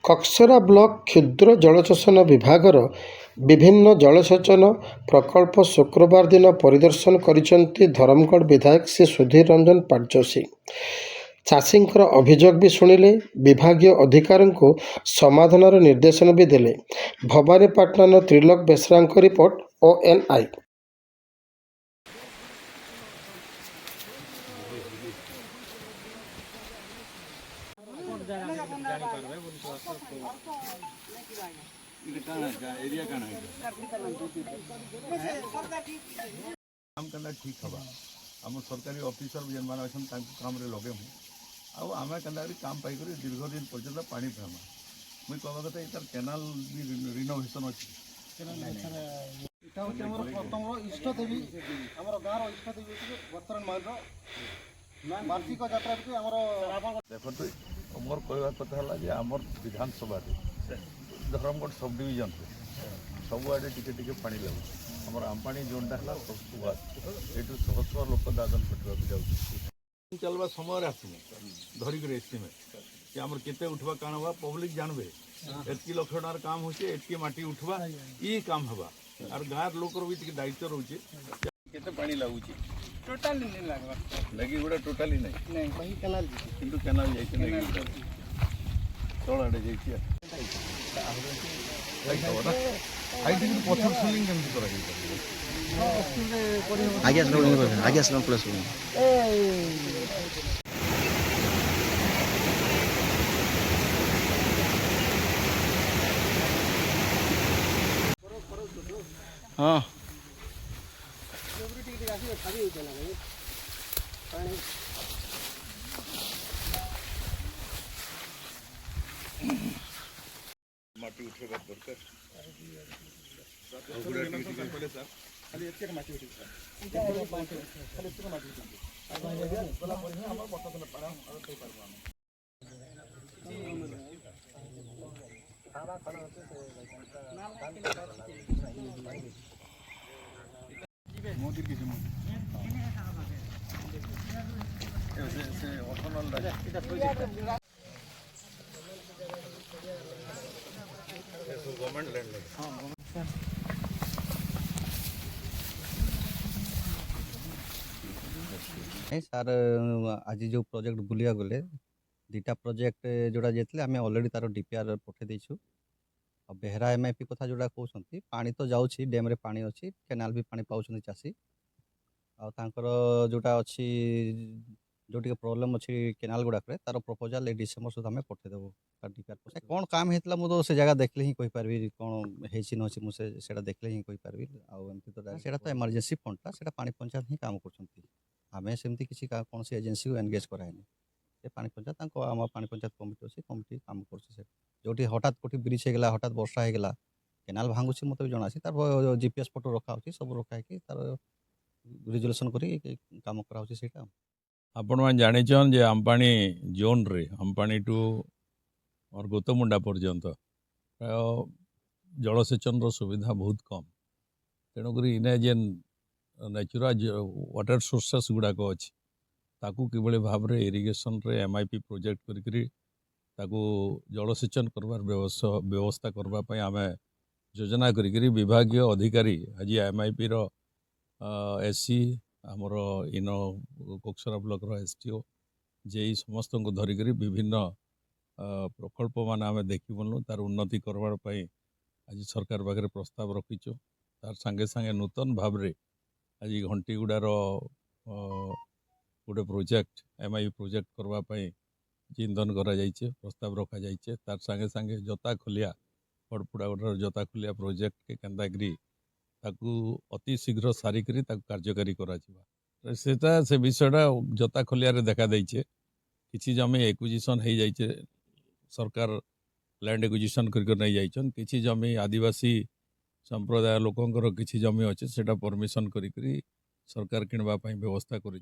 କକ୍ସରା block କ୍ଷୁଦ୍ର ଜଳସେଚନ ବିଭାଗର ବିଭିନ୍ନ ଜଳସେଚନ ପ୍ରକଳ୍ପ ଶୁକ୍ରବାର ଦିନ ପରିଦର୍ଶନ କରିଛନ୍ତି ଧରମଗଡ଼ ବିଧାୟକ ଶ୍ରୀ ସୁଧୀର ରଞ୍ଜନ ପାଟ୍ଟଜୋଶୀ। ଚାଷୀଙ୍କର ଅଭିଯୋଗ ବି ଶୁଣିଲେ, ବିଭାଗୀୟ ଅଧିକାରୀଙ୍କୁ ସମାଧାନର ନିର୍ଦ୍ଦେଶନା ବି ଦେଲେ। ଭବାନୀପାଟଣାର ତ୍ରିଲୋକ ବେସରାଙ୍କ ରିପୋର୍ଟ, ONI। काम करना ठीक हवा आम सरकारी ऑफिसर जेन मैंने अच्छा काम लगे आम के काम पाई दीर्घ दिन पर्यटन पानी फेमा मुझे कहवा कथा यार केनाल भी रिनोवेशन अच्छी प्रथम इष्ट देवी आम गाँव इष्ट देवी बर्तमान माइल वार्षिक यात्रा देखो मोर कहवा कथा है आमर विधानसभा धरमगढ़ सब डिविजन सबुआड़े टिके पानी लगुच आम आमपाणी जोनटा है सबुआ ये शह शह लोक दादन कटा जाऊँ चलवा समय आसमे धरिक एस्टिमेट कि आम के उठवा काण हवा पब्लिक जानवे एतकी लक्ष टार काम होचे एतकी माटी उठवा ये काम हवा और गाँव लोकर भी दायित्व रोचे केते पानी लगुच टोटाली नहीं लगवा लगी गुड़ा टोटाली नहीं वही केनाल किंतु केनाल जाइए तलाड़े जाइए पथर सिलिंग आगे प्लस हाँ माटी उठेगा दरकार गवर्नमेंट लैंड नहीं सार आज जो प्रोजेक्ट बुलिया गले दुटा प्रोजेक्ट जोड़ा जाते आम अलरेडी तार डीपीआर पठे देचु और बेहरा एमआईपी कथा जोड़ा कहते पानी तो जाऊँगी डैम्रे पानी अच्छी केनाल भी पानी पाँच चाषी आर जोटा अच्छी जो प्रोब्लेम अच्छी केनाल गुड़ाक तार प्रपोजाल डिसेम्बर सुधा आम पठेदेव तार डीपीआर कौन काम होता मुझे से जगह देखले ही कहीपरि कौन होती मुझे देखले ही कहीपरि आमती तो इमरजेंसी फंडटा से पानी पंचायत ही काम करें सेमती किसी कौन एजेन्सी को एनगेज कराएनि पानी पंचायत आम पानी पंचायत कमिटी अच्छी कमिटी काम कर हठात कौटी ब्रिज होगा हठात वर्षा होगा केनाल भांगुची मत भी जना तार जीपीएस फोटो रखा सब रखाई तार रिजोल्यूशन काम करा आपण मैंने जान जे आमपाणी जोन रे आमपाणी टू और गोतमुंडा पर्यंत प्राय जलसेचन सुविधा बहुत कम तेणुक इने जेन नेचुरल वाटर सोर्सेस गुड़ाक अच्छी ताकू किभली भाव रे इरिगेशन रे एमआईपी प्रोजेक्ट करी जलसेचन करवार व्यवस्था करने आम योजना करी विभागीय अधिकारी आज एमआईपी रो एससी आमर इन कोक्सरा ब्लॉक रो एसटीओ जे समस्त को धरिक विभिन्न प्रकल्प मान आम देखिबनु तार उन्नति करवाई आज सरकार पाखे प्रस्ताव रखीचु तार सांगे सांगे नूतन भाव रे आज घंटीगुड़ार गोटे प्रोजेक्ट एमआई प्रोजेक्ट करवाई चिंतन करा प्रस्ताव रखा जाइए तार सांगे सांगे जोता खोलिया बड़पुड़ा जोता खोलिया प्रोजेक्ट के केन्दागिरी ताकू अति शीघ्र सारिकी कार्यकारी करा से विषयटा जोता खोलिया देखा देचे किसी जमी एक्विजिशन हो जाइए सरकार लैंड एक्विजिशन कर नहीं जाइछन किसी जमी आदिवासी संप्रदाय लोकंकर किसी जमी अच्छे से परमिशन करी सरकार किणवा व्यवस्था कर